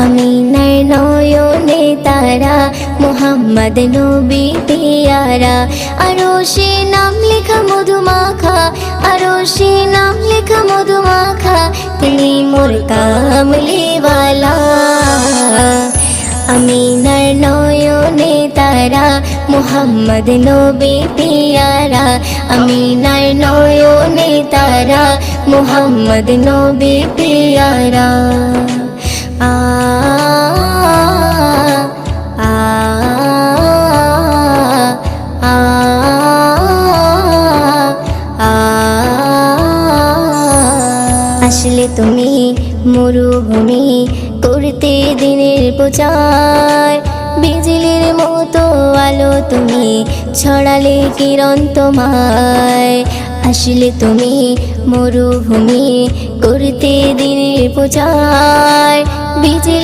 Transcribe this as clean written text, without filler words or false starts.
আমিনার নয়নে তারা, মুহাম্মদ নবী পিয়ারা। আরশে নাম লেখা মধুমাখা, আরশে নাম লেখা মধুমাখা, তিনি মোর কামলিওয়ালা। আমিনার নয়নে তারা, মুহাম্মদ নবী পিয়ারা। আমিনার নয়নে তারা, মুহাম্মদ নবী পিয়ারা। আ আ আ আ আসলে তুমি মরুভূমি করতে দিনের প্রচার, বিজলির মতো আলো তুমি ছড়ালে কিরণ তোমায়। আসলে তুমি মরুভূমি করতে দিনের প্রচার, বিজলি